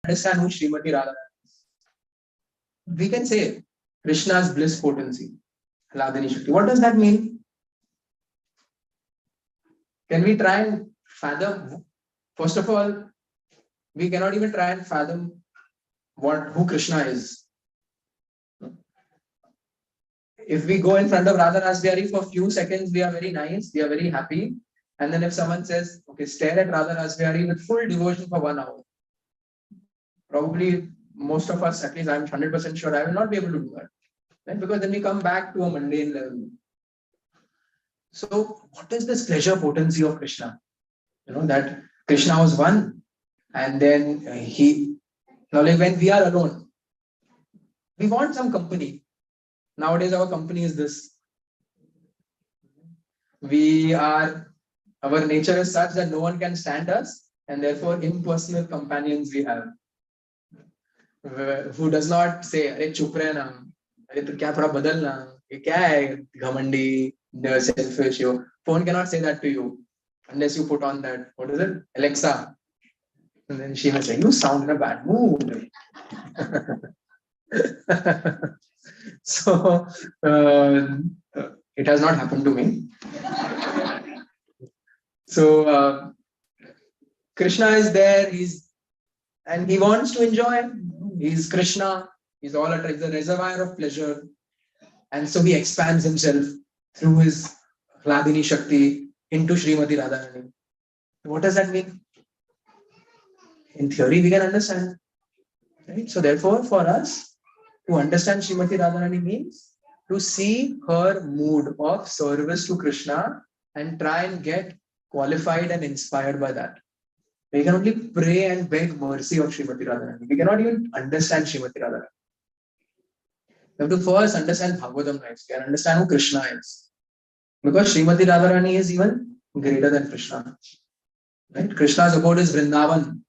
understand who Srimati Radharani is. We can say Krishna's bliss potency, Hladini Shakti. What does that mean? Can we try and fathom? First of all, we cannot even try and fathom who Krishna is. If we go in front of Radha Rasbihari for a few seconds, we are very nice, we are very happy. And then if someone says, okay, stare at Radha Rasbihari with full devotion for 1 hour, probably most of us, at least I'm 100% sure, I will not be able to do that. Right? Because then we come back to a mundane level. So what is this pleasure potency of Krishna? That Krishna was one, and then when we are alone, we want some company. Nowadays, our company is this. Our nature is such that no one can stand us, and therefore impersonal companions we have. Who does not say, "Arey chup rahe na, arey tu kya thoda badal na, ye kya hai ghamandi, selfish." Your phone cannot say that to you unless you put on that. What is it, Alexa? And then she will say, "You sound in a bad mood." So it has not happened to me. So Krishna is there, and he wants to enjoy. He's Krishna, he's the reservoir of pleasure. And so he expands himself through his Hladini Shakti into Srimati Radharani. What does that mean? In theory, we can understand. Right? So therefore, for us, to understand Srimati Radharani means to see her mood of service to Krishna and try and get qualified and inspired by that. We can only pray and beg mercy of Srimati Radharani. We cannot even understand Srimati Radharani. We have to first understand Bhagavatam nicely and understand who Krishna is. Because Srimati Radharani is even greater than Krishna. Right? Krishna's abode is Vrindavan.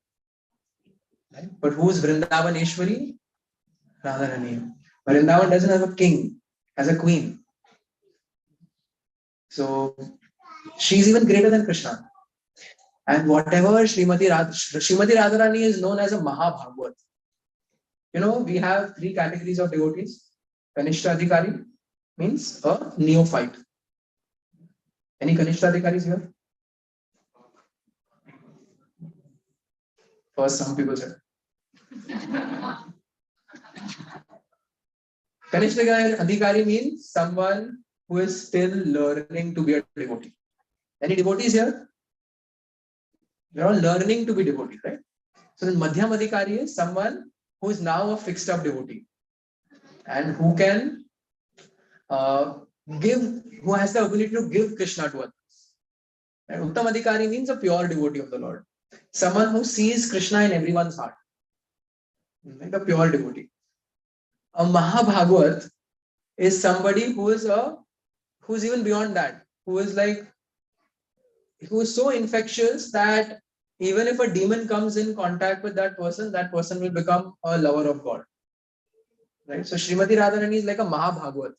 Right? But who is Vrindavaneshwari? Radharani. Vrindavan doesn't have a king, has a queen. So she's even greater than Krishna. And whatever Srimati Radharani is known as a Mahabhagwat. We have 3 categories of devotees. Kanishta Adhikari means a neophyte. Any Kanishta Adhikaris here? First, some people said. Kanishta Adhikari means someone who is still learning to be a devotee. Any devotees here? We're all learning to be devotees, right? So the Madhyam Adhikari is someone who is now a fixed up devotee and who can who has the ability to give Krishna to others. And Uttam Adhikari means a pure devotee of the Lord. Someone who sees Krishna in everyone's heart. Like a pure devotee. A Mahabhagwat is somebody who's even beyond that, who is so infectious that even if a demon comes in contact with that person will become a lover of God. Right? So Srimati Radharani is like a Mahabhagwat.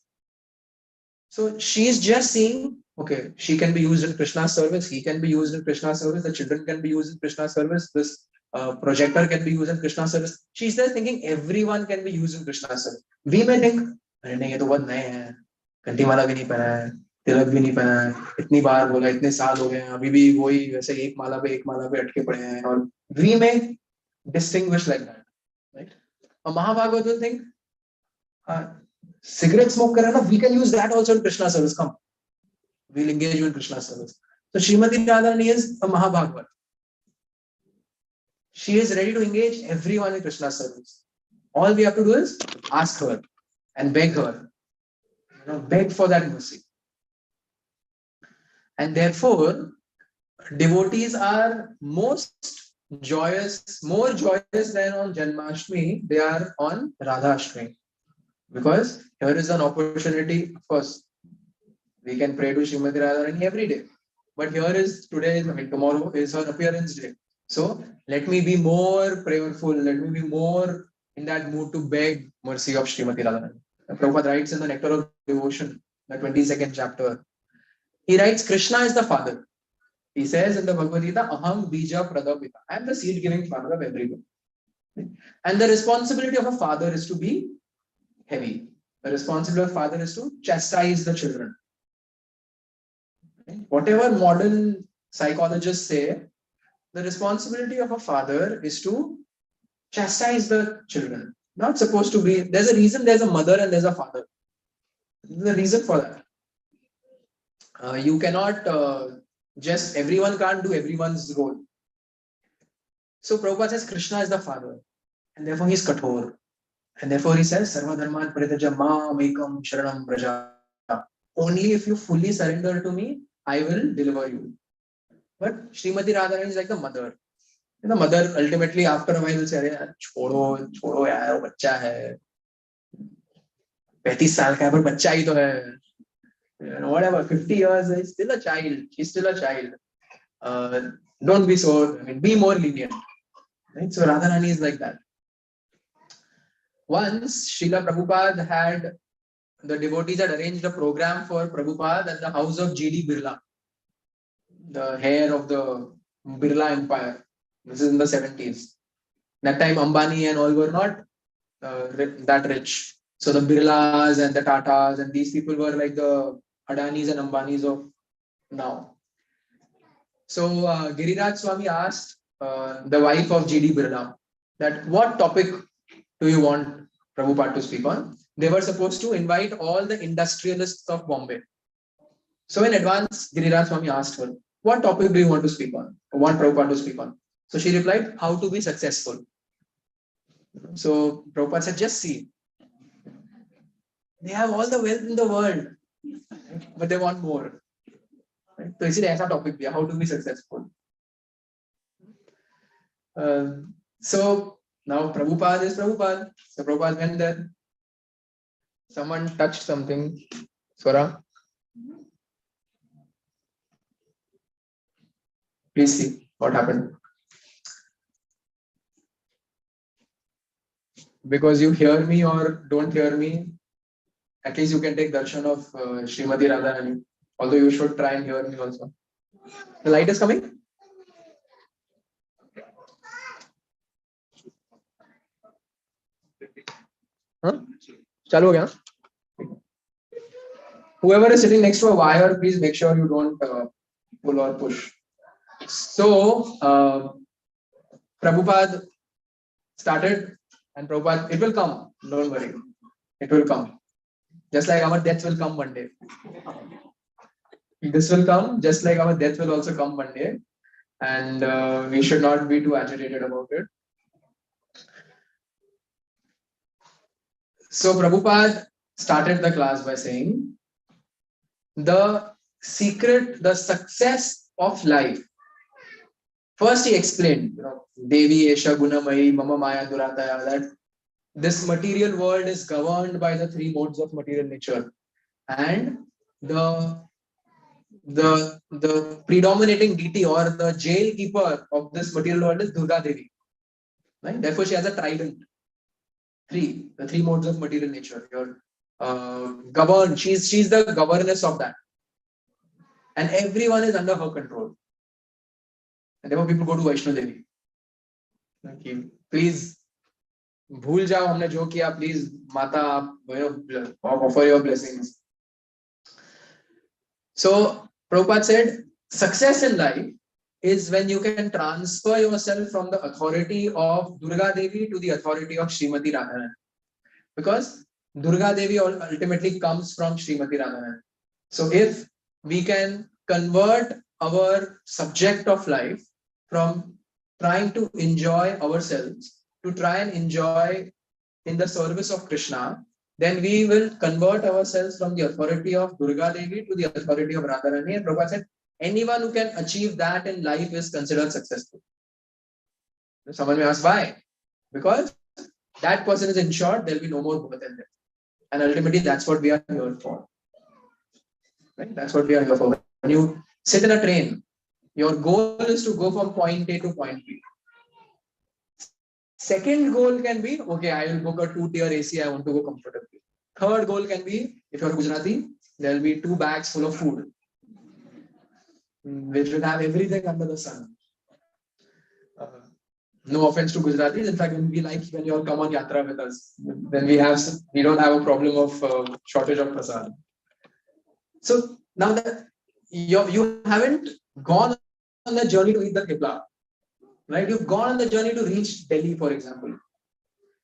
So she's just seeing, okay, she can be used in Krishna's service, he can be used in Krishna's service, the children can be used in Krishna's service, this projector can be used in Krishna's service. She's just thinking everyone can be used in Krishna's service. We may think, "Nahi, ye to bahut naye hai. Kanti mala bhi nahi pehna hai, tilak bhi nahi pehna hai, itni baar bola, itne saal ho gaye hain, abhi bhi wohi वैसे एक माला पे अटके पड़े हैं." और we may distinguish like that, right? A Mahabhagavad will think, cigarette smoke kar raha na, we can use that also in Krishna's service. Come, we'll engage you in Krishna's service. So Srimati Radharani is a Mahabhagavad. She is ready to engage everyone in Krishna's service. All we have to do is ask her and beg her. Beg for that mercy. And therefore, devotees are more joyous than on Janmashtami, they are on Radhashtami. Because here is an opportunity, of course, we can pray to Srimati Radharani every day. But tomorrow is her appearance day. So let me be more prayerful, let me be more in that mood to beg mercy of Srimati Radharani. Prabhupada writes in the Nectar of Devotion, the 22nd chapter, he writes, Krishna is the father. He says in the Bhagavad Gita, Aham Bija Pradapita. I am the seed giving father of everyone. And the responsibility of a father is to be heavy. The responsibility of a father is to chastise the children. Whatever modern psychologists say, the responsibility of a father is to chastise the children. Not supposed to be, there's a reason there's a mother and there's a father. There's a reason for that. You cannot everyone can't do everyone's role. So Prabhupada says Krishna is the father, and therefore he's Kathor. And therefore he says, Sarva Dharman Paritaja Mam Ekam Sharanam Braja. Only if you fully surrender to me, I will deliver you. But Srimati Radharani is like the mother. The mother ultimately after a while will say, छोड़ो छोड़ो यार वो बच्चा है 35 साल का है पर बच्चा ही तो है, whatever, 50 years, he's still a child, she's still a child. Don't be so, be more lenient. Right? So Radharani is like that. Once Srila Prabhupada had, the devotees had arranged a program for Prabhupada at the house of G.D. Birla, the heir of the Birla Empire. This is in the 70s. That time Ambani and all were not that rich. So the Birlas and the Tatas and these people were like the Adanis and Ambanis of now. So Giriraj Swami asked the wife of G.D. Birla that what topic do you want Prabhupada to speak on? They were supposed to invite all the industrialists of Bombay. So in advance, Giriraj Swami asked her, what topic do you want to speak on? Or want Prabhupada to speak on? So she replied, how to be successful. So Prabhupada said, just see. They have all the wealth in the world, but they want more. Right? So इसीलिए ऐसा topic दिया, how to be successful. So now Prabhupada is Prabhupada. So Prabhupada went there. Someone touched something. Swara. Please see what happened. Because you hear me or don't hear me, at least you can take darshan of Srimati Radharani. Although you should try and hear me also. The light is coming? Huh? Chalu ho gaya? Whoever is sitting next to a wire, please make sure you don't pull or push. So, Prabhupada started, and Prabhupada, it will come, don't worry. It will come. Just like our death will come one day. This will come, just like our death will also come one day. And we should not be too agitated about it. So Prabhupada started the class by saying, the secret, the success of life. First he explained, Devi Esha Gunamayi Mama Maya Durataya, that this material world is governed by the three modes of material nature. And the predominating deity or the jail keeper of this material world is Durga Devi. Right? Therefore, she has a trident. The three modes of material nature. Govern. She's the governess of that. And everyone is under her control. And therefore, people go to Vaishno Devi. Okay. Please, bhul jao humne jo kiya, please, Mata, offer your blessings. So, Prabhupada said, success in life is when you can transfer yourself from the authority of Durga Devi to the authority of Srimati Radharani. Because Durga Devi ultimately comes from Srimati Radharani. So if we can convert our subject of life from trying to enjoy ourselves to try and enjoy in the service of Krishna, then we will convert ourselves from the authority of Durga Devi to the authority of Radharani. And Prabhupada said, anyone who can achieve that in life is considered successful. Someone may ask why? Because that person is ensured there will be no more birth and death. And ultimately, that's what we are here for. Right? That's what we are here for. When you sit in a train, your goal is to go from point A to point B. Second goal can be, okay, I will book a 2-tier AC, I want to go comfortably. Third goal can be, if you're Gujarati, there will be 2 bags full of food, which will have everything under the sun. No offense to Gujaratis. In fact, when you all come on yatra with us, then we don't have a problem of shortage of prasad. So now that you haven't gone on the journey to eat the thepla, right? You've gone on the journey to reach Delhi, for example.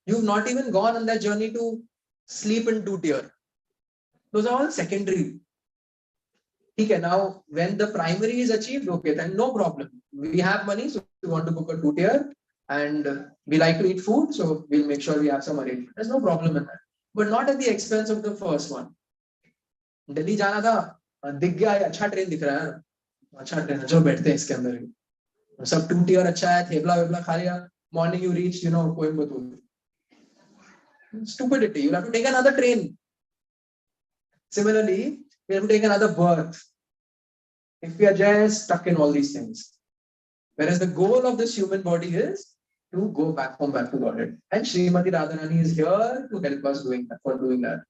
You've not even gone on that journey to sleep in two-tier. Those are all secondary. Okay, now when the primary is achieved, okay, then no problem. We have money, so we want to book a two-tier, and we like to eat food, so we'll make sure we have some arrangement. There's no problem in that. But not at the expense of the first one. Delhi जाना था, दिख गया अच्छा train दिख रहा है, अच्छा train है, जो बैठते हैं इसके अंदर सब टू टियर अच्छा है, थेपला वेपला खा लिया, morning you reach Coimbatore. Stupidity. You'll have to take another train. Similarly, we have to take another birth if we are just stuck in all these things. Whereas the goal of this human body is to go back home, back to Godhead. And Srimati Radharani is here to help us doing that.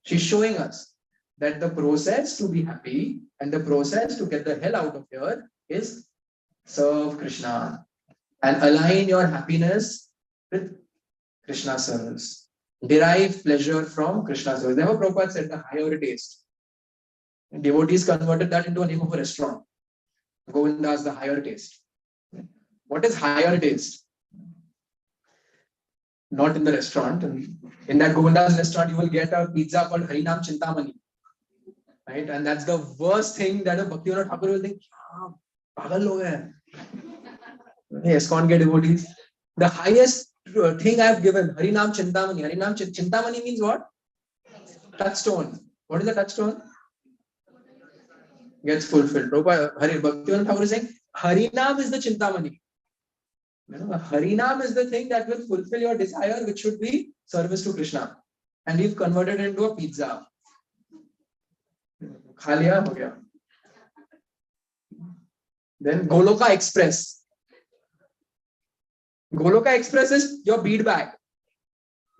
She's showing us that the process to be happy and the process to get the hell out of here is serve Krishna and align your happiness with Krishna's service. Derive pleasure from Krishna's service. Never Prabhupada said the higher taste. Devotees converted that into a name of a restaurant. Govinda's the higher taste. What is higher taste? Not in the restaurant. In that Govinda's restaurant, you will get a pizza called Harinam Chintamani. Right? And that's the worst thing that a Bhaktivinoda Thakur will think, pagal log hai. ISKCON ke devotees. The highest thing I have given, Harinam Chintamani. Harinam Chintamani means what? Touchstone. What is the touchstone? Gets fulfilled. Bhaktivinoda Thakur is saying, Harinam is the Chintamani. Harinam is the thing that will fulfill your desire, which should be service to Krishna. And we've converted it into a pizza. Kha liya, ho gaya. Then Goloka Express. Goloka Express is your bead bag.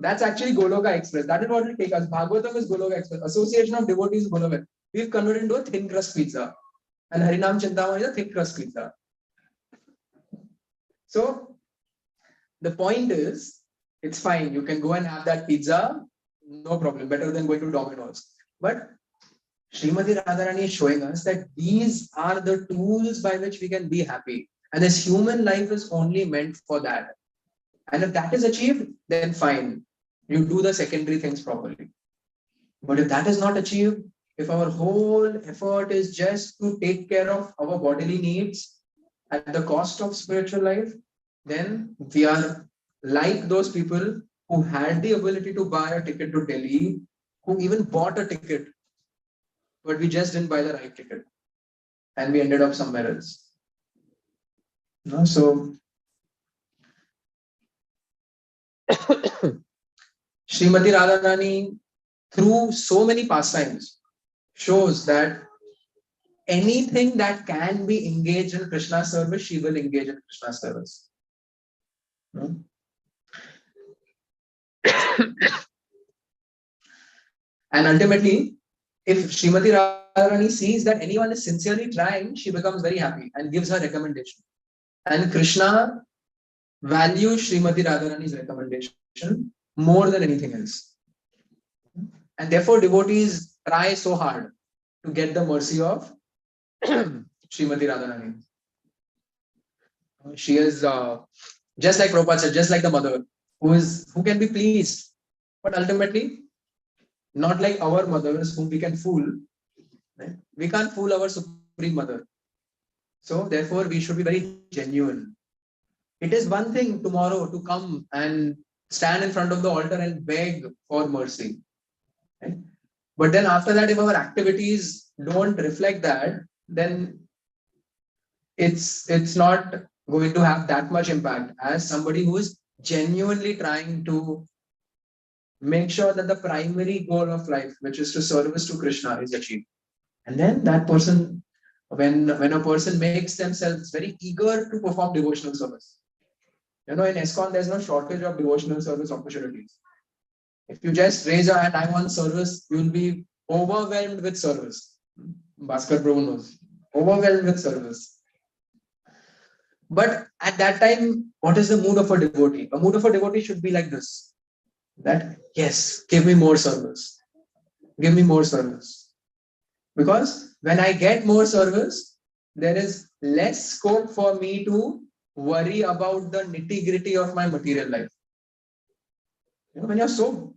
That's actually Goloka Express. That is what will take us. Bhagavatam is Goloka Express. Association of Devotees is Goloka. We've converted into a thin crust pizza. And Harinam Chintamani is a thick crust pizza. So, the point is, it's fine. You can go and have that pizza. No problem. Better than going to Domino's. But Srimati Radharani is showing us that these are the tools by which we can be happy. And this human life is only meant for that. And if that is achieved, then fine. You do the secondary things properly. But if that is not achieved, if our whole effort is just to take care of our bodily needs at the cost of spiritual life, then we are like those people who had the ability to buy a ticket to Delhi, who even bought a ticket, but we just didn't buy the right ticket. And we ended up somewhere else. So, Srimati Radharani, through so many pastimes, shows that anything that can be engaged in Krishna's service, she will engage in Krishna's service. And ultimately, if Srimati Radharani sees that anyone is sincerely trying, she becomes very happy and gives her recommendation. And Krishna values Srimati Radharani's recommendation more than anything else. And therefore, devotees try so hard to get the mercy of Srimati Radharani. She is just like Prabhupada said, just like the mother, who can be pleased, but ultimately not like our mothers whom we can fool. Right? We can't fool our Supreme Mother. So therefore, we should be very genuine. It is one thing tomorrow to come and stand in front of the altar and beg for mercy. Right? But then after that, if our activities don't reflect that, then it's not going to have that much impact as somebody who is genuinely trying to make sure that the primary goal of life, which is to service to Krishna, is achieved. And then that person, when a person makes themselves very eager to perform devotional service. In ISKCON, there's no shortage of devotional service opportunities. If you just raise your hand, I want service, you will be overwhelmed with service. Bhaskar Prabhu knows. Overwhelmed with service. But at that time, What is the mood of a devotee? A mood of a devotee should be like this. That, yes, give me more service. Give me more service. Because when I get more service, there is less scope for me to worry about the nitty-gritty of my material life. When you're so,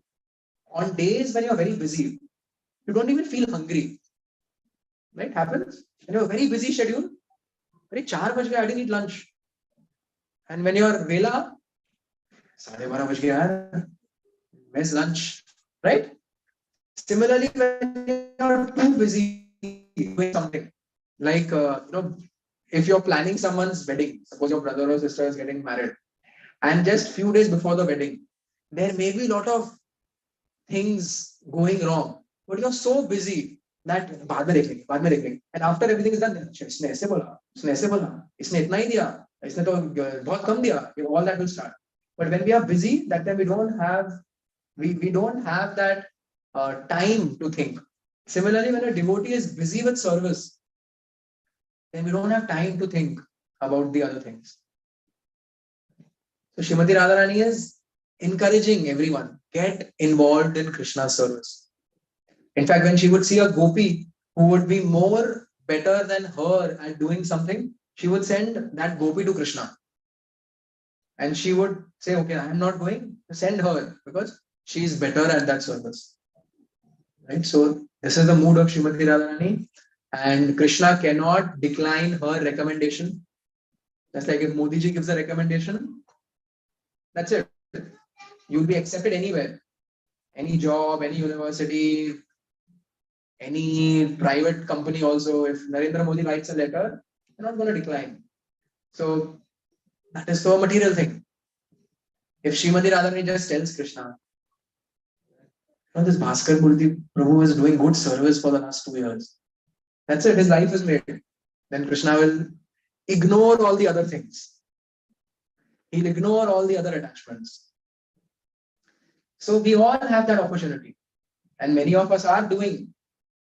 on days when you're very busy, you don't even feel hungry. Right? Happens. When you have a very busy schedule, very 4 baj gaya, I didn't eat lunch. And when you're Vela, 12:30 baj gaya, where's lunch? Right? Similarly, when you're too busy doing something, like, if you're planning someone's wedding, suppose your brother or sister is getting married, and just few days before the wedding, there may be a lot of things going wrong, but you're so busy that बाद में देखेंगे, and after everything is done, इसने ऐसे बोला, इसने इतना ही दिया, इसने तो बहुत कम दिया, all that will start. But when we are busy, that time we don't have that time to think. Similarly, when a devotee is busy with service, then we don't have time to think about the other things. So Srimati Radharani is encouraging everyone, get involved in Krishna's service. In fact, when she would see a gopi who would be more better than her at doing something, she would send that gopi to Krishna. And she would say, okay, I am not going, send her because she is better at that service. Right? So this is the mood of Srimati Radharani, and Krishna cannot decline her recommendation. Just like if Modi ji gives a recommendation, that's it. You'll be accepted anywhere. Any job, any university, any private company also. If Narendra Modi writes a letter, you're not going to decline. So that is so material thing. If Srimati Radharani just tells Krishna, this Bhaskar Murthy Prabhu is doing good service for the last 2 years. That's it. His life is made. Then Krishna will ignore all the other things. He'll ignore all the other attachments. So we all have that opportunity. And many of us are doing.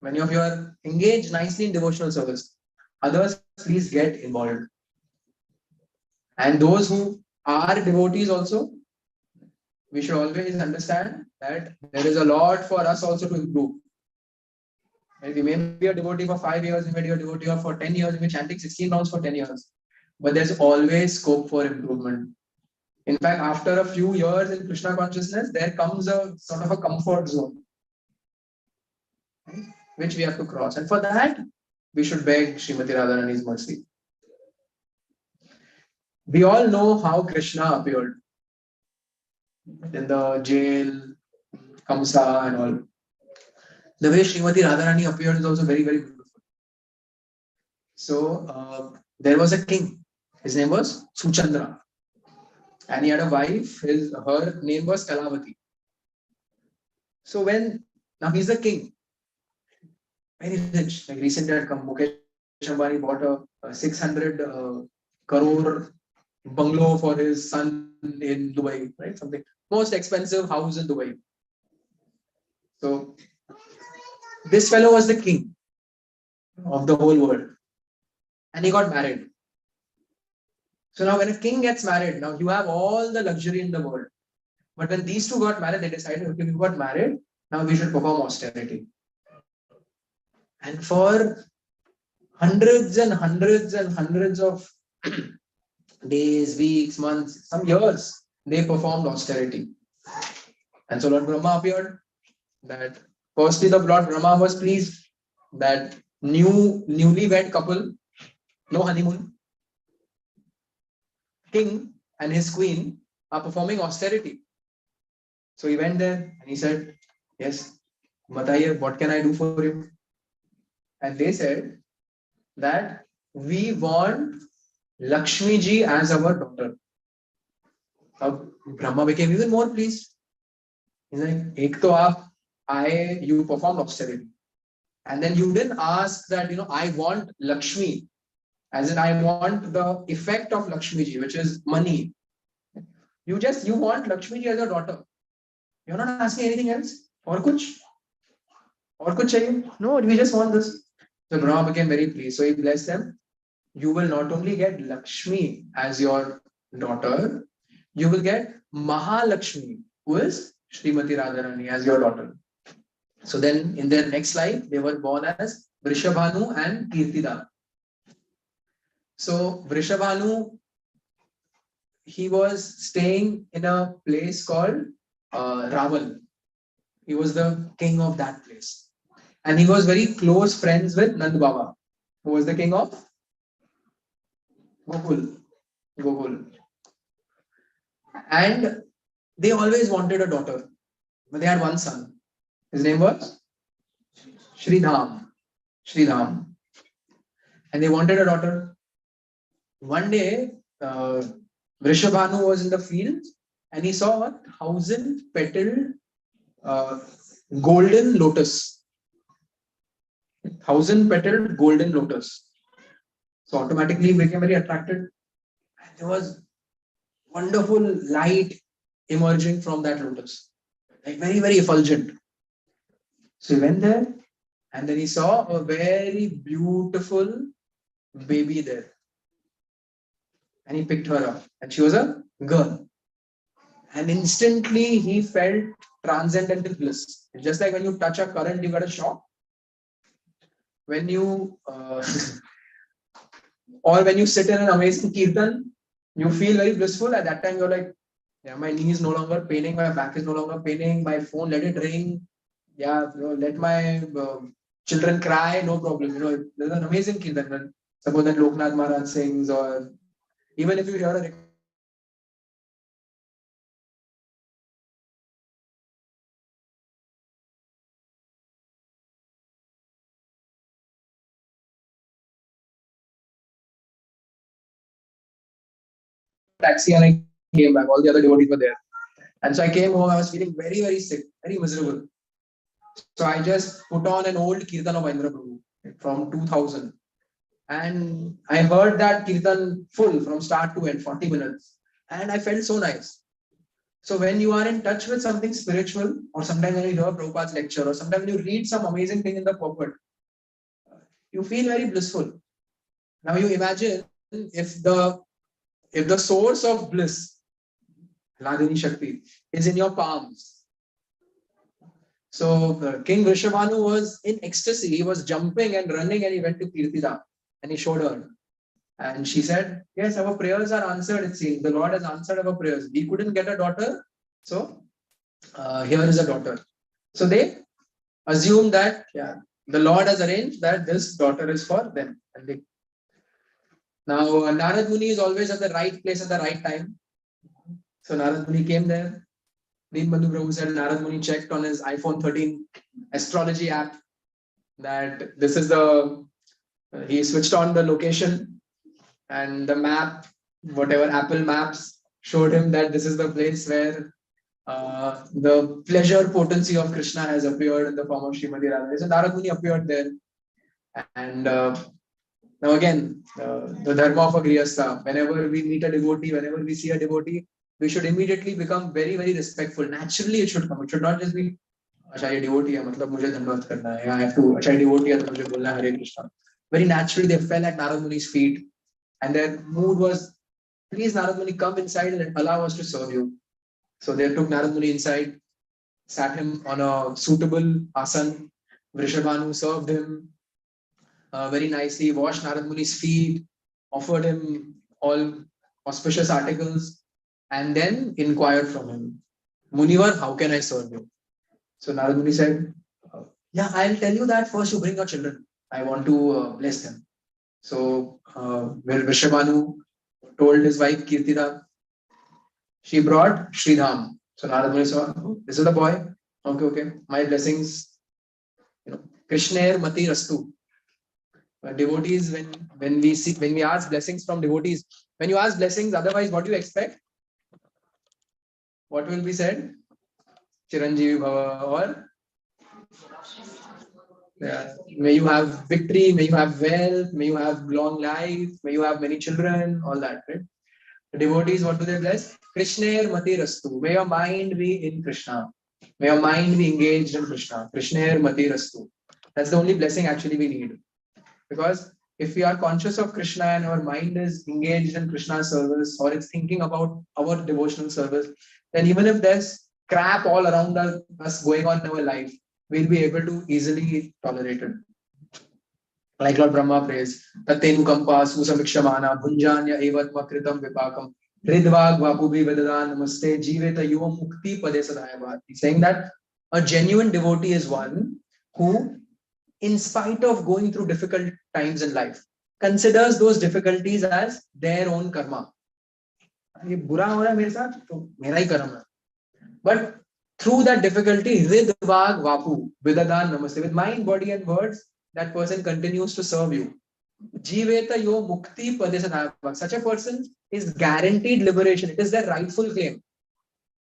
Many of you are engaged nicely in devotional service. Others, please get involved. And those who are devotees also, we should always understand that there is a lot for us also to improve. We may be a devotee for 5 years, we may be a devotee for 10 years, we may be chanting 16 rounds for 10 years. But there's always scope for improvement. In fact, after a few years in Krishna consciousness, there comes a sort of a comfort zone, which we have to cross. And for that, we should beg Srimati Radharani's mercy. We all know how Krishna appeared in the jail, Kamsa and all. The way Srimati Radharani appeared is also very, very beautiful. So, there was a king. His name was Suchandra. And he had a wife. Her name was Kalavati. So now he's a king. Very rich. Like recently had come, Mukesh Ambani bought a 600 crore bungalow for his son in Dubai, right? Something most expensive house in Dubai. So this fellow was the king of the whole world, and he got married. So now when a king gets married, now you have all the luxury in the world. But when these two got married, they decided, okay, we got married, now we should perform austerity. And for hundreds and hundreds and hundreds of days, weeks, months, some years, they performed austerity. And so Lord Brahma appeared. That firstly, the Lord Brahma was pleased that newlywed couple, no honeymoon, king and his queen are performing austerity. So he went there and he said, yes, Bataiye, what can I do for you? And they said that we want Lakshmi ji as our daughter. Now Brahma became even more pleased. He's like, you performed austerity. And then you didn't ask that, I want Lakshmi, as in I want the effect of Lakshmi ji, which is money. You want Lakshmi ji as your daughter. You're not asking anything else. Or kuch chahiye? No, we just want this. So Brahma became very pleased. So he blessed them. You will not only get Lakshmi as your daughter, you will get Mahalakshmi, who is Srimati Radharani, as your daughter. So then in their next life, they were born as Vrishabhanu and Kirtida. So Vrishabhanu, he was staying in a place called Raval. He was the king of that place. And he was very close friends with Nand Baba, who was the king of Gokul. And they always wanted a daughter, but they had one son. His name was Sridham. And they wanted a daughter. One day, Vrishabhanu was in the field and he saw a 1,000-petaled golden lotus. 1,000-petaled golden lotus. So automatically he became very attracted. And there was wonderful light emerging from that lotus. Like very, very effulgent. So he went there and then he saw a very beautiful baby there. And he picked her up. And she was a girl. And instantly he felt transcendental bliss. It's just like when you touch a current, you get a shock. When you or when you sit in an amazing kirtan, you feel very blissful. At that time, you're like, yeah, my knee is no longer paining, my back is no longer paining, my phone, let it ring. Yeah, let my children cry, no problem. There's an amazing kirtan. When suppose that Loknath Maharaj sings, or even if you hear a taxi and I came back, all the other devotees were there. And so I came home, I was feeling very, very sick, very miserable. So I just put on an old Kirtan of Indra Prabhu from 2000. And I heard that Kirtan full from start to end, 40 minutes. And I felt so nice. So when you are in touch with something spiritual, or sometimes when you hear Prabhupada's lecture, or sometimes when you read some amazing thing in the pulpit, you feel very blissful. Now you imagine if the source of bliss, Radhini Shakti, is in your palms. So King Vrishabhanu was in ecstasy. He was jumping and running and he went to Kirtida and he showed her. And she said, yes, our prayers are answered, it seems. The Lord has answered our prayers. We couldn't get a daughter. So here is a daughter. So they assume that the Lord has arranged that this daughter is for them. And now Narad Muni is always at the right place at the right time. So Narad Muni came there. Deepbandhu Prabhu said Narad Muni checked on his iPhone 13 astrology app that this is he switched on the location and the map, whatever Apple Maps showed him that this is the place where the pleasure potency of Krishna has appeared in the form of Srimati Radharani. So Narad Muni appeared there. And now again, the dharma of a grihastha, whenever we meet a devotee, whenever we see a devotee, we should immediately become very, very respectful. Naturally, it should come. It should not just be, "Acha, ye devotee hai, matlab mujhe dhanvat karna hai. I have to, acha, ye devotee hai, to mujhe bolna hai Hare Krishna." Very naturally, they fell at Narad Muni's feet. And their mood was, please, Narad Muni, come inside and allow us to serve you. So they took Narad Muni inside, sat him on a suitable asan. Vrishabhanu served him very nicely, washed Narad Muni's feet, offered him all auspicious articles, and then inquired from him, Munivar, how can I serve you? So Narad Muni said, yeah, I'll tell you that first you bring your children. I want to bless them. So Vrishabhanu told his wife Kirtida, she brought Sridham. So Narad Muni saw, this is the boy. Okay. My blessings. Krishnair Mati Rastu. Devotees, when we ask blessings from devotees, when you ask blessings, otherwise, what do you expect? What will be said? Chiranjeevi Bhava, or may you have victory, may you have wealth, may you have long life, may you have many children, all that, right? The devotees, what do they bless? Krishnair Mati Rastu. May your mind be in Krishna. May your mind be engaged in Krishna. Krishnair Mati Rastu. That's the only blessing actually we need. Because if we are conscious of Krishna and our mind is engaged in Krishna's service, or it's thinking about our devotional service, then even if there's crap all around us going on in our life, we'll be able to easily tolerate it. Like Lord Brahma prays, Tattenu kampa susamikshamana bhunjanya evatma kritam vipakam ridvag vapubi vedadan namaste jiveta yuva mukti pade sadayavad. He's saying that a genuine devotee is one who, in spite of going through difficult times in life, considers those difficulties as their own karma. ये बुरा हो रहा है मेरे साथ तो मेरा ही कर्म है. But through that difficulty, ridvag vapu vedadan namaste, with mind, body and words, that person continues to serve you. Jiveta yo mukti padesana. Such a person is guaranteed liberation. It is their rightful claim.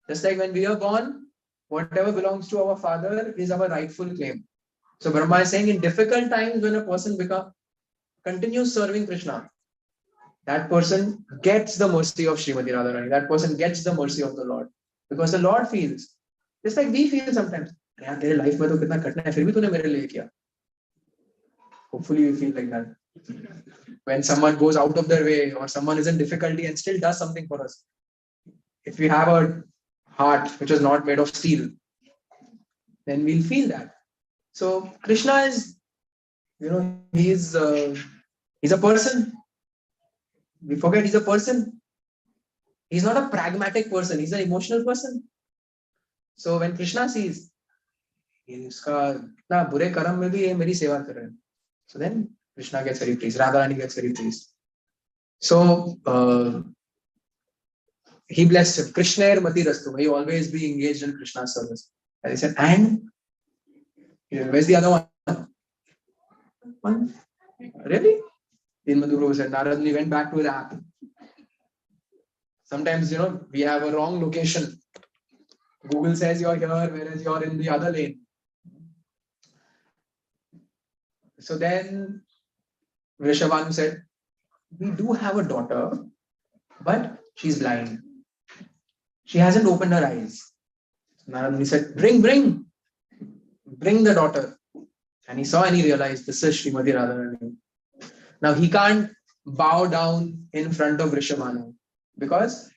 Just like when we are born, whatever belongs to our father is our rightful claim. So Brahma is saying in difficult times when a person continues serving Krishna, that person gets the mercy of Srimati Radharani. That person gets the mercy of the Lord. Because the Lord feels, just like we feel sometimes, यार तेरे life में तो कितना कठिन है फिर भी तूने मेरे लिए किया. Hopefully we feel like that. When someone goes out of their way or someone is in difficulty and still does something for us. If we have a heart which is not made of steel, then we'll feel that. So Krishna is, he's a person. We forget he's a person. He's not a pragmatic person. He's an emotional person. So when Krishna sees, इसका इतना बुरे कर्म में भी ये मेरी सेवा कर रहे हैं. So then Krishna gets very pleased. Radharani gets very pleased. So he blessed him. Krishna mati rastu. He always be engaged in Krishna's service. And he said, and where's the other one? Really? Madhuru said, Narad Muni went back to his app. Sometimes, we have a wrong location. Google says you're here, whereas you're in the other lane. So then Vrishabhanu said, we do have a daughter, but she's blind. She hasn't opened her eyes. Narad Muni said, bring the daughter. And he saw and he realized this is Srimati Radharani. Now he can't bow down in front of Vrishabhanu because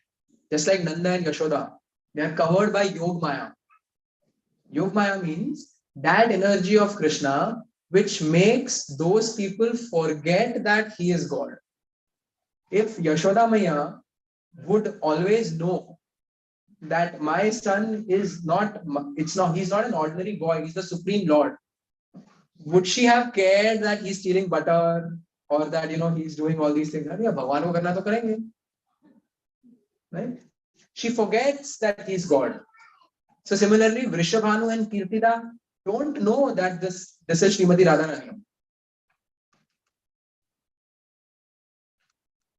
just like Nanda and Yashoda, they are covered by Yog Maya. Yog Maya means that energy of Krishna which makes those people forget that he is God. If Yashoda Maya would always know that my son is he's not an ordinary boy, he's the Supreme Lord, would she have cared that he's stealing butter or that he's doing all these things? Bhagwan ko karna to karenge. Right? She forgets that he's God. So similarly, Vrishabhanu and Kirtida don't know that this is Srimati Radharani.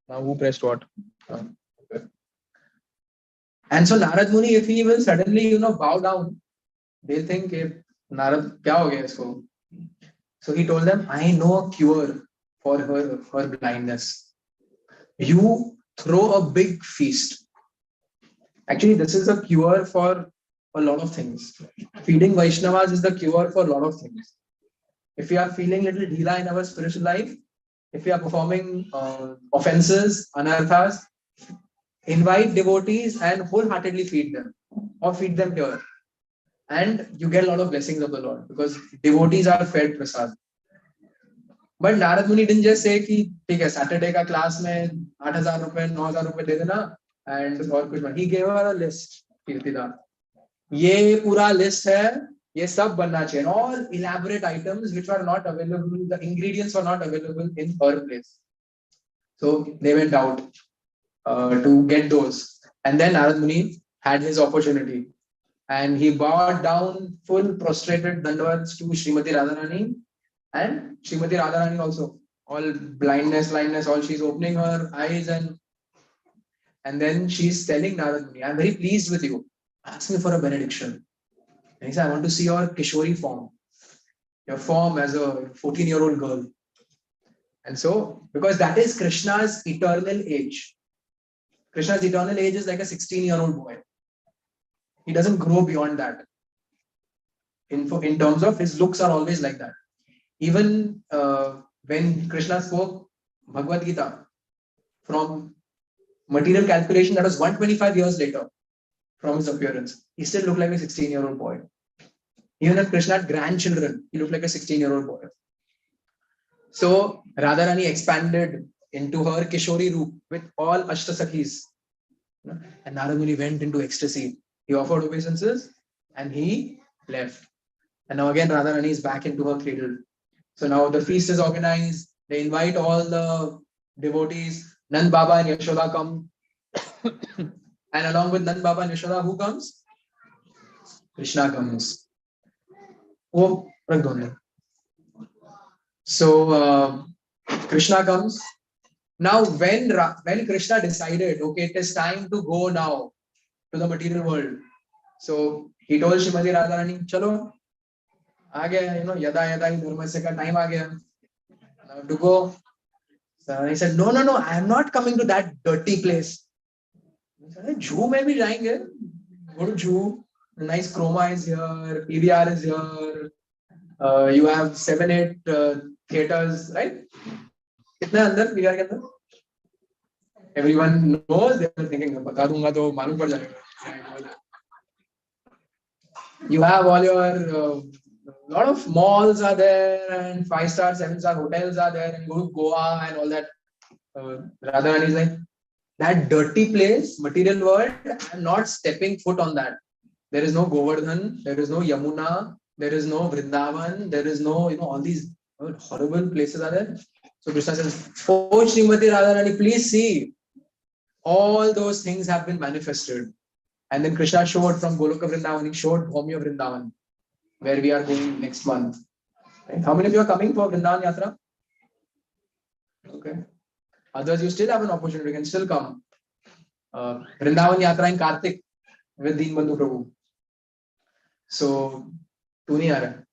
Now who pressed what? Okay. And so Narad Muni, if he will suddenly bow down, they'll think, Narad, kya ho gaya isko? So he told them, I know a cure for her blindness. You throw a big feast. Actually, this is a cure for a lot of things. Feeding Vaishnavas is the cure for a lot of things. If we are feeling a little dhila in our spiritual life, if we are performing offenses, anarthas, invite devotees and wholeheartedly feed them or feed them pure. And you get a lot of blessings of the Lord because devotees are fed prasad. But Narad Muni didn't just say कि ठीक है Saturday का class में 8,000 रुपए 9,000 रुपए दे देना and और कुछ नहीं. He gave her a list. Kirtida. ये पूरा list है. ये सब बनना चाहिए. All elaborate items which were not available. The ingredients were not available in her place. So they went out to get those. And then Narad Muni had his opportunity. And he bowed down full prostrated dandavats to Srimati Radharani. And Srimati Radharani also, all blindness, all she's opening her eyes and then she's telling Narad Muni, I'm very pleased with you. Ask me for a benediction. And he said, I want to see your Kishori form. Your form as a 14-year-old girl. And so, because that is Krishna's eternal age. Krishna's eternal age is like a 16-year-old boy. He doesn't grow beyond that. In terms of his looks are always like that. Even when Krishna spoke Bhagavad Gita from material calculation, that was 125 years later from his appearance. He still looked like a 16-year-old boy. Even if Krishna had grandchildren, he looked like a 16-year-old boy. So Radharani expanded into her Kishori Roop with all Ashtasakhis. And Narad Muni went into ecstasy. He offered obeisances and he left. And now again Radharani is back into her cradle. So now the feast is organized. They invite all the devotees. Nand Baba and Yashoda come. And along with Nand Baba and Yashoda, who comes? Krishna comes. Oh, so Krishna comes. Now when Krishna decided, okay, it is time to go now to the material world. So he told Srimati Radharani, chalo, aa gaya, yada yada hi dharmasya ka time aa gaya. Now to go. So he said, no, I am not coming to that dirty place. He said, Jew mein bhi jayenge. Go to Jew. Nice chroma is here, PVR is here. You have 7-8 theaters, right? Kitna andar PVR ke andar? Everyone knows. They are thinking, bata dunga to malum pad jayega. You have all your lot of malls are there, and 5-star, 7-star hotels are there, and go to Goa and all that. Radharani is like, that dirty place, material world, I'm not stepping foot on that. There is no Govardhan, there is no Yamuna, there is no Vrindavan, there is no, all these horrible places are there. So Krishna says, oh Srimati Radharani, please see, all those things have been manifested. And then Krishna showed from Goloka Vrindavan, he showed Bhumya Vrindavan, where we are going next month. Right? How many of you are coming for Vrindavan Yatra? Okay. Others, you still have an opportunity, you can still come. Vrindavan Yatra in Kartik with Deen Bandhu Prabhu. So, tu nahi aa raha.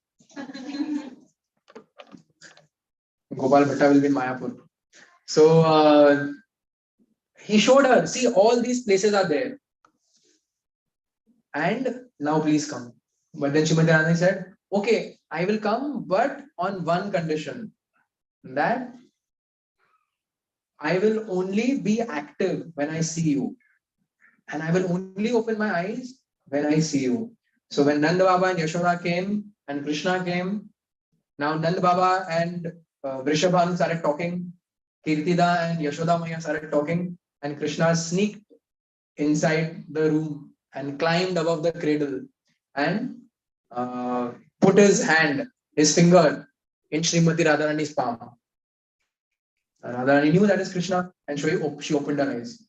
Gopal Bhatta will be in Mayapur. So, he showed her, see, all these places are there. And now please come. But then Srimati Radharani said, okay, I will come, but on one condition, that I will only be active when I see you. And I will only open my eyes when I see you. So when Nanda Baba and Yashoda came and Krishna came, now Nanda Baba and Vrishabhan started talking, Kirtida and Yashoda Maya started talking, and Krishna sneaked inside the room and climbed above the cradle and put his hand, his finger in Srimati Radharani's palm. Radharani knew that is Krishna, and she opened her eyes.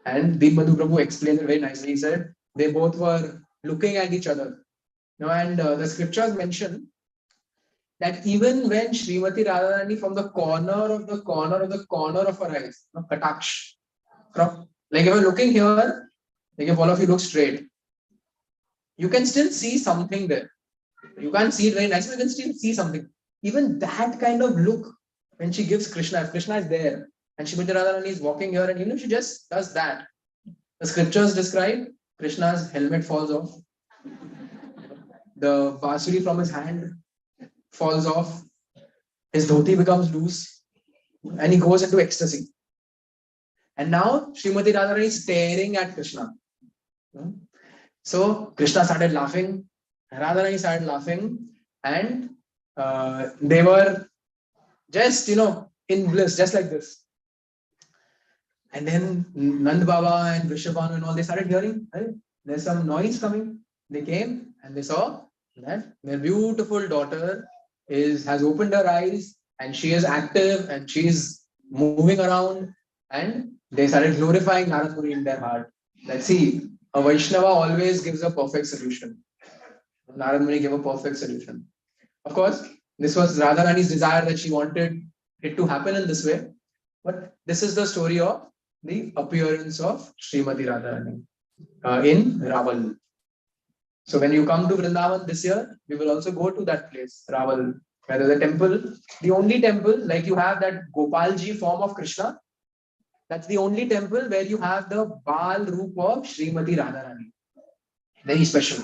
And Deen Bandhu Prabhu explained it very nicely. He said they both were looking at each other. And the scriptures mention that even when Srimati Radharani from the corner of her eyes, kataksh, from like if you're looking here, like if all of you look straight, you can still see something there. You can't see it very nicely, you can still see something. Even that kind of look when she gives Krishna, if Krishna is there and Srimati Radharani is walking here, and even if she just does that, the scriptures describe Krishna's helmet falls off, the basuri from his hand falls off, his dhoti becomes loose, and he goes into ecstasy. And now Srimati Radharani is staring at Krishna. So Krishna started laughing, Radharani started laughing, and they were just, in bliss, just like this. And then Nand Baba and Vrishabhanu and all, they started hearing, hey, there's some noise coming. They came and they saw that their beautiful daughter has opened her eyes and she is active and she is moving around, and they started glorifying Narad Muni in their heart. Let's see, a Vaishnava always gives a perfect solution. Narad Muni gave a perfect solution. Of course, this was Radharani's desire that she wanted it to happen in this way. But this is the story of the appearance of Srimati Radharani in Raval. So when you come to Vrindavan this year, we will also go to that place, Raval, where there's a temple. The only temple, like you have that Gopalji form of Krishna, that's the only temple where you have the Bal Roop of Srimati Radharani. Very special.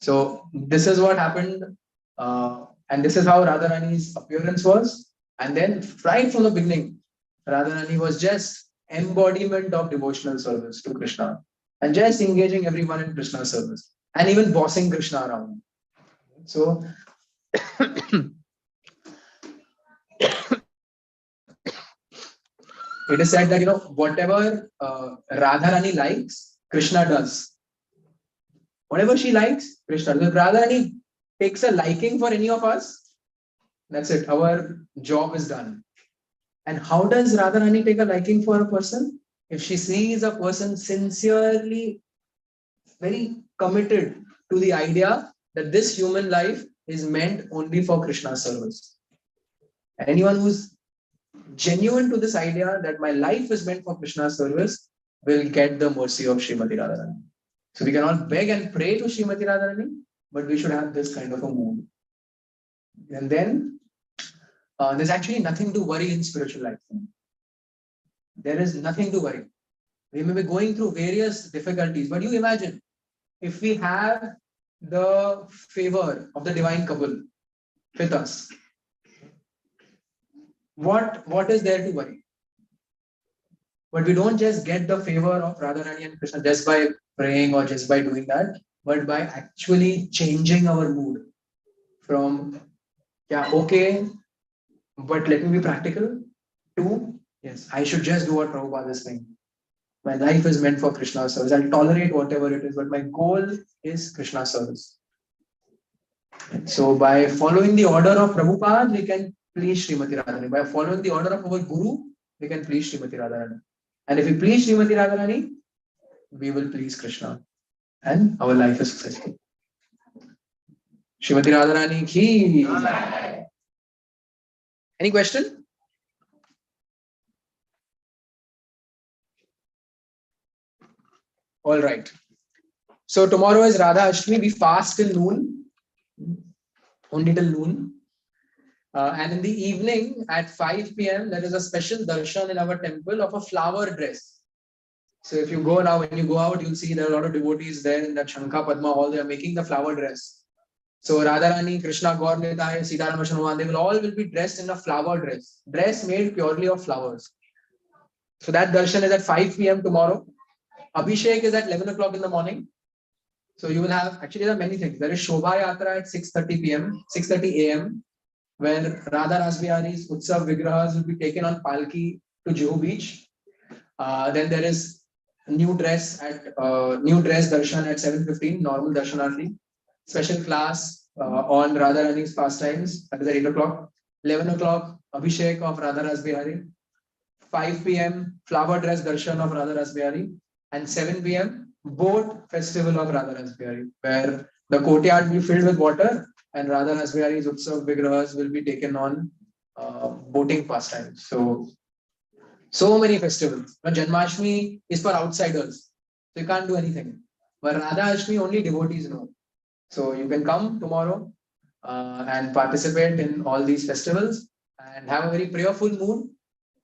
So this is what happened, and this is how Radharani's appearance was. And then right from the beginning, Radharani was just embodiment of devotional service to Krishna and just engaging everyone in Krishna service and even bossing Krishna around. So it is said that, whatever Radharani likes, Krishna does. Whatever she likes, Krishna does. If Radharani takes a liking for any of us, that's it. Our job is done. And how does Radharani take a liking for a person? If she sees a person sincerely, very committed to the idea that this human life is meant only for Krishna's service. And anyone who's genuine to this idea that my life is meant for Krishna's service will get the mercy of Srimati Radharani. So we can all beg and pray to Srimati Radharani, but we should have this kind of a mood. And then there's actually nothing to worry in spiritual life. There is nothing to worry. We may be going through various difficulties, but you imagine if we have the favor of the divine couple with us, what is there to worry? But we don't just get the favor of Radharani and Krishna just by praying or just by doing that, but by actually changing our mood from, yeah, okay, but let me be practical, to, yes, I should just do what Prabhupada is saying. My life is meant for Krishna service. I'll tolerate whatever it is, but my goal is Krishna service. So by following the order of Prabhupada, we can please Srimati Radharani. By following the order of our Guru, we can please Srimati Radharani. And if we please Srimati Radharani, we will please Krishna. And our life is successful. Srimati Radharani ki. Any question? All right. So tomorrow is Radha Ashtami. We fast till noon. Only till noon. And in the evening at 5 p.m., there is a special darshan in our temple of a flower dress. So if you go now, when you go out, you'll see there are a lot of devotees there in that Shankha Padma hall. They are making the flower dress. So Radharani, Krishna, Gaur Nitai, Sitaram Hanuman, they will be dressed in a flower dress. Dress made purely of flowers. So that darshan is at 5 p.m. tomorrow. Abhishek is at 11 o'clock in the morning. So you will have, actually there are many things. There is Shobha Yatra at 6:30 p.m., 6:30 a.m. where Radha Rasbihari's Utsav Vigrahas will be taken on Palki to Juhu Beach. Then there is new dress darshan at 7:15, normal darshanarti. Special class on Radharani's pastimes, that is at 8 o'clock. 11 o'clock, Abhishek of Radha Rasbihari. 5 p.m. flower dress darshan of Radha Rasbihari. And 7 p.m. boat festival of Radha Rasbihari, where the courtyard will be filled with water and Radha Rasbihari's Utsav Vigrahas will be taken on boating pastimes. So many festivals. But Janmashtami is for outsiders. So you can't do anything. But Radha Ashtami only devotees know. So you can come tomorrow and participate in all these festivals and have a very prayerful mood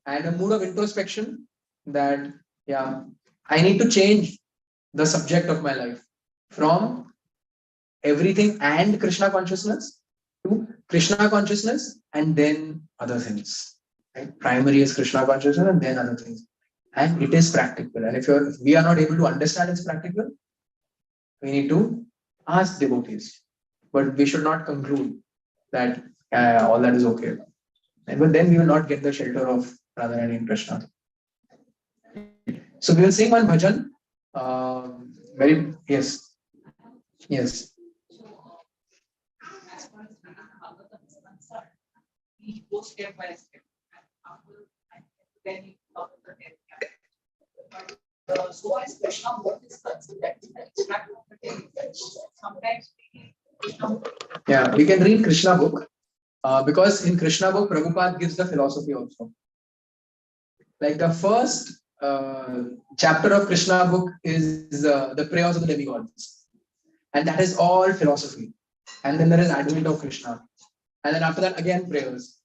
and a mood of introspection that, yeah, I need to change the subject of my life from everything and Krishna consciousness to Krishna consciousness and then other things. Right? Primary is Krishna consciousness and then other things. And it is practical. And if we are not able to understand it's practical, we need to ask devotees. But we should not conclude that all that is okay. But then we will not get the shelter of Radharani and Krishna. So we will sing one bhajan. Yes. Step by step. So as Krishna what is considered sometimes we can read Krishna book because in Krishna book Prabhupada gives the philosophy also. Like the first chapter of Krishna book is the prayers of the demigods, and that is all philosophy. And then there is advent of Krishna, and then after that again prayers,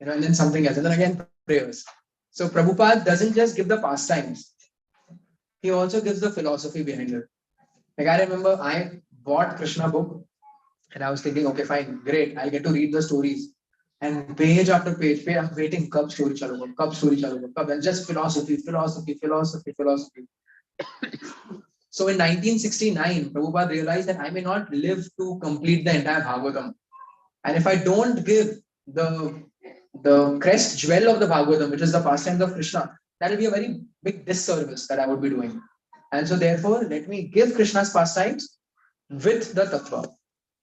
and then something else, and then again prayers. So Prabhupada doesn't just give the pastimes; he also gives the philosophy behind it. Like I remember, I bought Krishna book, and I was thinking, okay, fine, great, I'll get to read the stories. And page after page, I'm waiting, kab story chaluga, kab story chaluga, kab, and just philosophy, philosophy, philosophy, philosophy. So in 1969, Prabhupada realized that I may not live to complete the entire Bhagavatam. And if I don't give the crest jewel of the Bhagavatam, which is the pastimes of Krishna, that will be a very big disservice that I would be doing. And so therefore, let me give Krishna's pastimes with the tattva.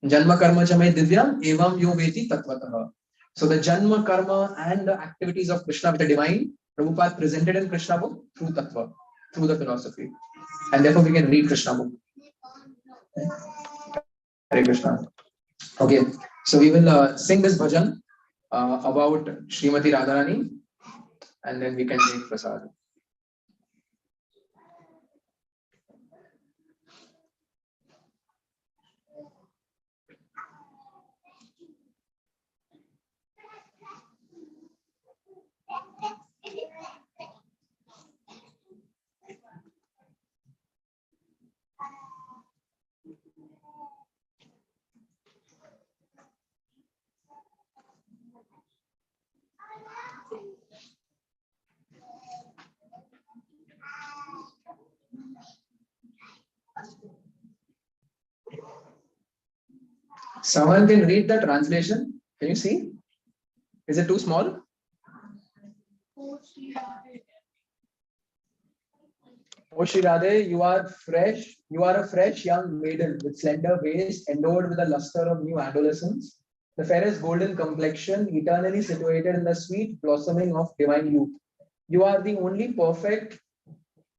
Janma karma chamay divyam evam yo veti tattvataha. So the Janma karma and the activities of Krishna which are divine, Prabhupada presented in Krishna book through tattva, through the philosophy. And therefore we can read Krishna book. Hare Krishna. Okay, so we will sing this bhajan about Srimati Radharani, and then we can take prasad. Someone can read the translation. Can you see? Is it too small? O Shri Radhe, you are fresh. You are a fresh young maiden with slender waist, endowed with the luster of new adolescence. The fairest golden complexion, eternally situated in the sweet blossoming of divine youth. You are the only perfect,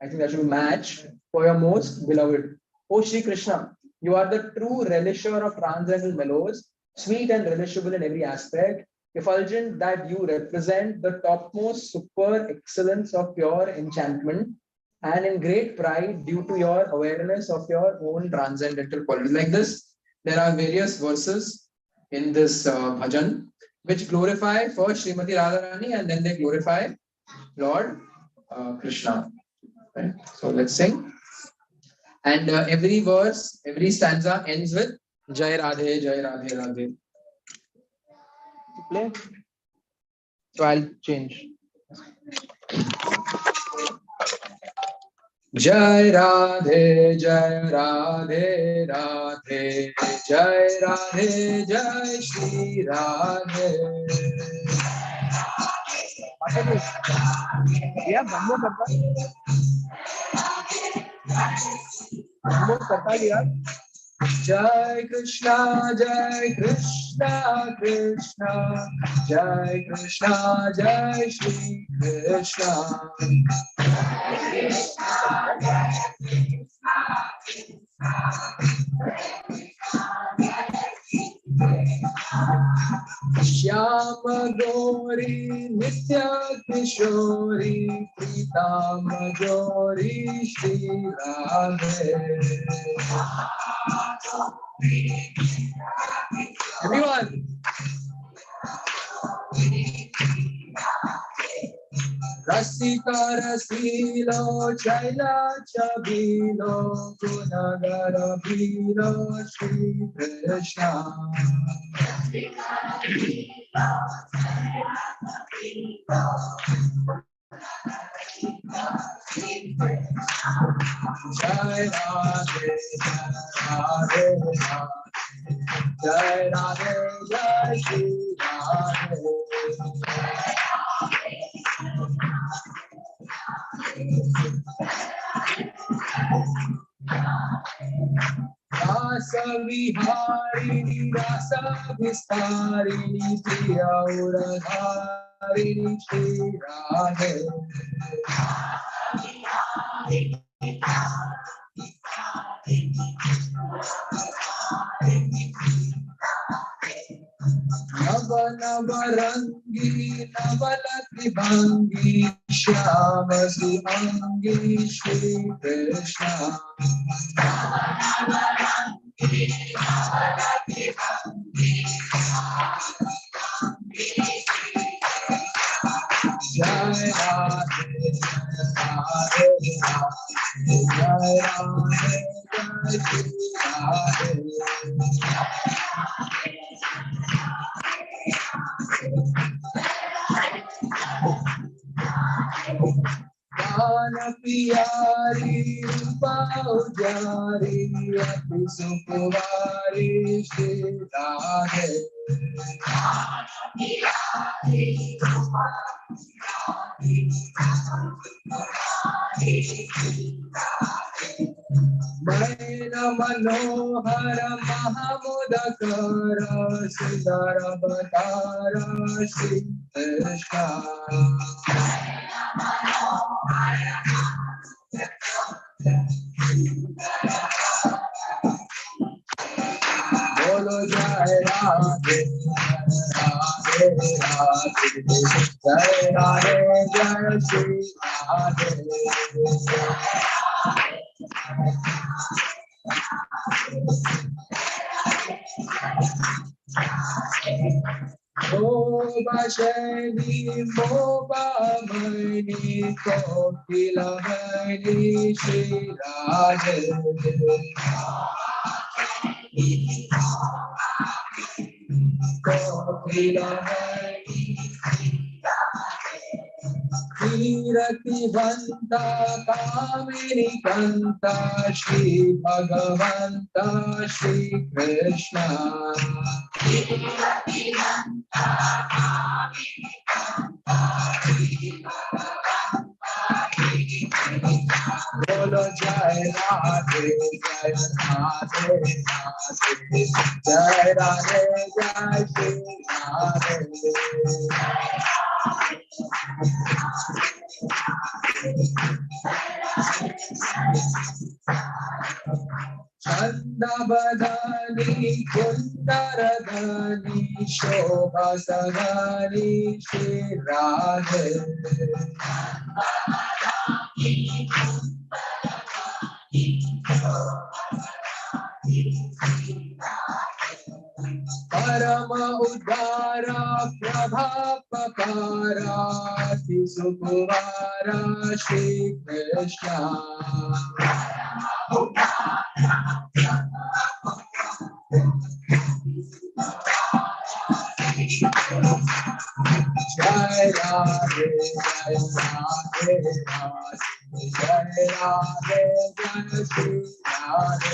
I think that should be match for your most beloved. O Shri Krishna, you are the true relisher of transcendental mellows, sweet and relishable in every aspect, effulgent that you represent the topmost super excellence of pure enchantment, and in great pride due to your awareness of your own transcendental qualities. Like this, there are various verses in this bhajan which glorify first Srimati Radharani and then they glorify Lord Krishna. Right? So let's sing. And every verse, every stanza ends with Jai Radhe, Jai Radhe, Radhe. Play. So I'll change. Jai Radhe, Jai Radhe, Radhe, Jai Radhe, Jai Shri Radhe. Yeah, one more karta. Jai Krishna, Jai Krishna, Krishna, Jai Krishna, Jai Shri Krishna. Shyama Gauri, Nitya Kishori, Pritama Gauri, Shri Radhe. Everyone. Rasika Rasilo, Chaila Chabilo, Gunagara Bilo, Shri Krishna. Jai Radhe, Radhe, Jai Radhe, Jai Shri Radhe. Rasa Viharini, Rasa Vistarini, Priya Uradharini, Shri Radhe. Nava Navarangi, Navala Tribhangi, Shyama Suhangi, Shri Krishna. Jai Radhe, Radhe, Jai Radhe, Jai Radhe. पियारी रूपा उजारी अति सुकुमारी Shri Radhe man मनोहर महामुदकर सुंदर अवतार श्री कृष्ण बोलो जय राधे राधे राधे जय राधे जय Shri Radhe Shani Mobamani Kokilamani Shri Radhe Kokilamani Kirati Vanta Kamini Kanta Shri Bhagavanta Shri Krishna Bolo Jai Radhe Jai Radhe Radhe Jai Radhe Jai Shri Radhe Chanda Badani Kundaradani Shobha Sadani Shri Radhe Parama Udara Prabha Pakara Tisukuvara Shri Krishna Jai Radhe Jai Radhe Radhe Jai Radhe Jai Shri Radhe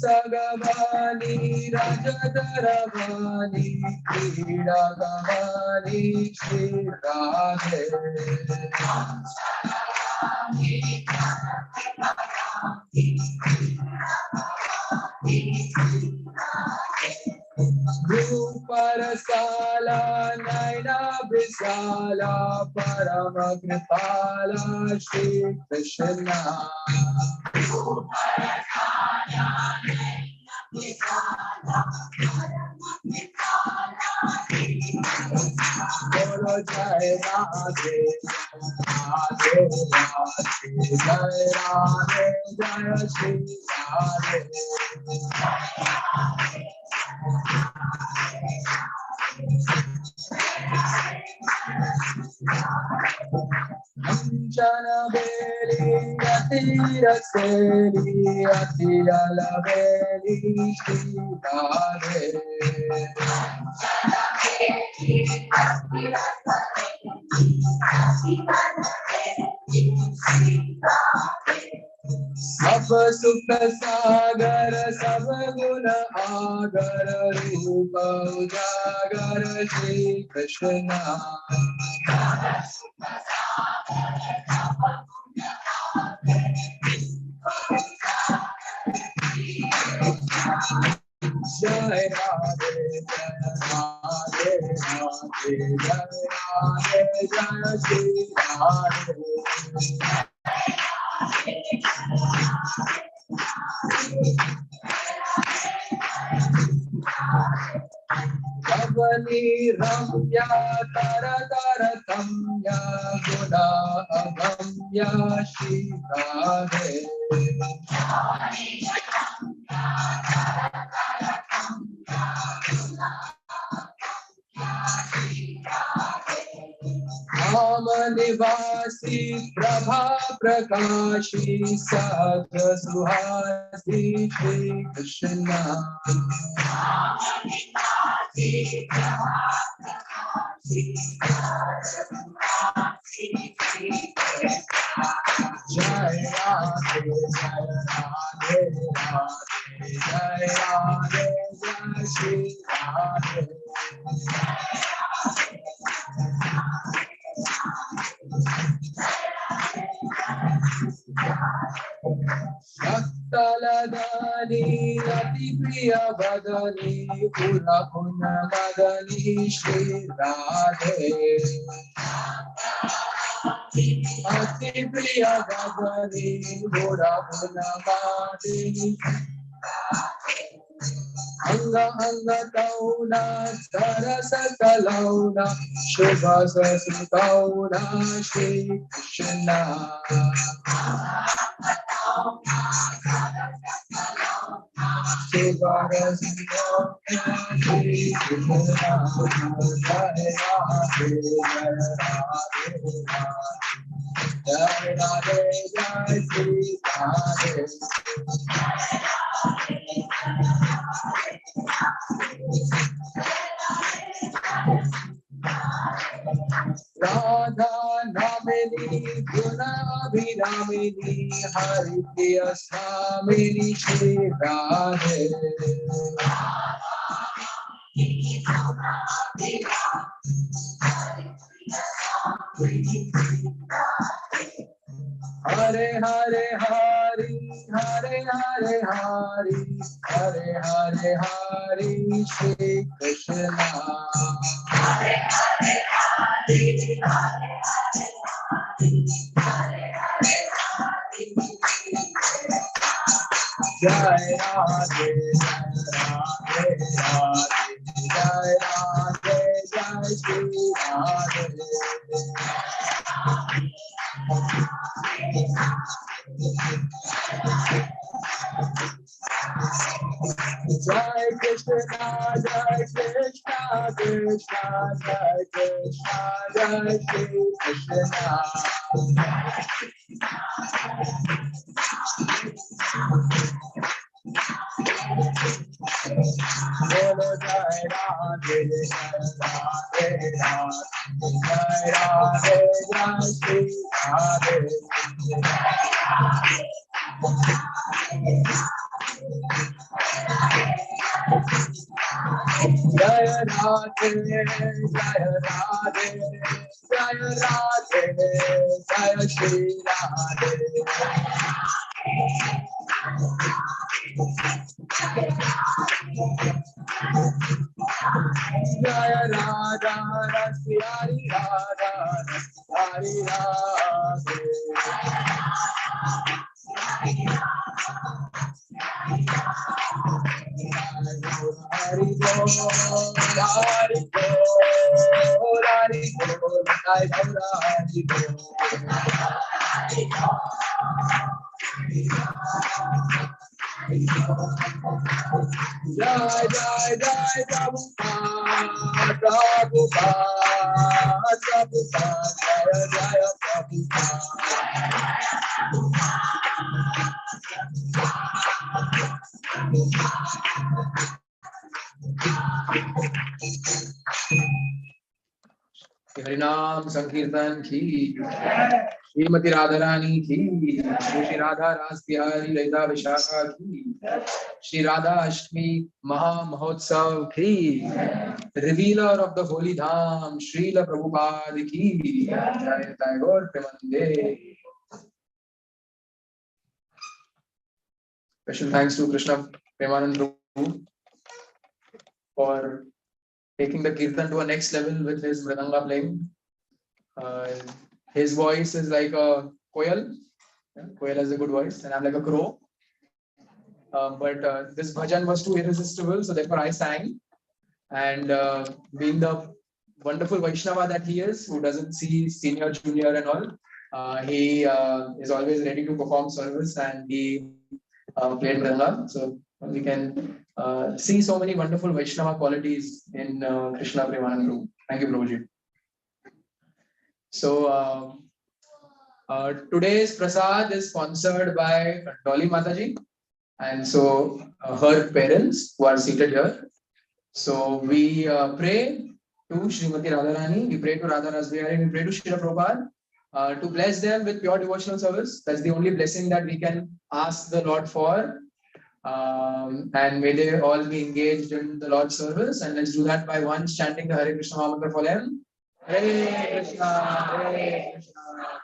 Sagavani Rajadaravani Kridagavani Shri Radhe Ruparasala Naina Visala Paramakripala Shri Krishna Bolo Jai Radhe Radhe Radhe Jai Radhe Jai Shri Radhe Anjana Beli Atira Seli Atira Laveli Shri Radhe Sab Sukha Sagar Sab Guna Agar Rupa Ujagar Shri Krishna Jai Radhe Jai Radhe Jai Radhe Jai Shri Radhe Avani Ramya Tara Tara Tamya Guna Agamya Shri Radhe धाम निवासी प्रभा प्रकाशी साग्र सुहासी श्री कृष्ण जय राधे जय राधे राधे जय राधे जय श्री राधे भक्तलदानी अति प्रिय भगनी पुरा पुन मदनी श्री राधे अति प्रिय भगनी पुरा पुन मदनी अंग अंग तौना सरस कलौना शुभ ससुतौना श्री कृष्ण शुभ रसौना श्री कृष्ण जय राधे जय राधे जय श्री राधे राधा नामिनी गुणाभिरामिनी हरि प्रिय स्वामिनी श्री राधे हरे हरे हरि हरे हरे हरि हरे हरे हरि श्री कृष्ण जय राधे राधे राधे जय राधे जय श्री राधे जय कृष्ण जय कृष्ण कृष्ण जय कृष्ण जय श्री कृष्ण बोलो जय राधे राधे जय राधे जय श्री राधे जय राधे जय राधे जय राधे जय श्री राधे जय राधा रसी हरि राधा हरि राधे हरि बोल हरि बोल हरि बोल जय हरि बोल जय जय जय प्रभुपाद प्रभुपाद प्रभुपाद जय जय प्रभुपाद हरिनाम संकीर्तन की श्रीमती राधारानी की श्री राधा रास बिहारी ललिता विशाखा की श्री राधा अष्टमी महा महोत्सव की रिवीलर ऑफ द होली धाम श्रील प्रभुपाद की जय जय गौर प्रेमानंदे Special thanks to Krishna Premanand Prabhu for taking the kirtan to a next level with his mridanga playing. His voice is like a koel. Koel has a good voice, and I'm like a crow. But this bhajan was too irresistible, so therefore I sang. And being the wonderful Vaishnava that he is, who doesn't see senior, junior, and all, he is always ready to perform service, and he played mridanga. So we can see so many wonderful Vaishnava qualities in Krishna Premanand Prabhu. Thank you, Prabhuji. So today's prasad is sponsored by Dolly Mataji, and so her parents who are seated here. So we pray to Srimati Radharani, we pray to Radha Rasbihari, we pray to Srila Prabhupada to bless them with pure devotional service. That's the only blessing that we can ask the Lord for. And may they all be engaged in the Lord's service. And let's do that by once chanting the Hare Krishna Mahamantra for them. Hare Krishna,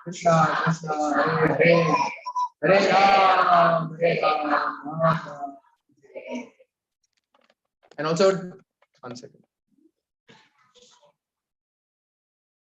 Krishna Krishna, Hare Hare, Hare Ram, Hare Ram. And also, one second.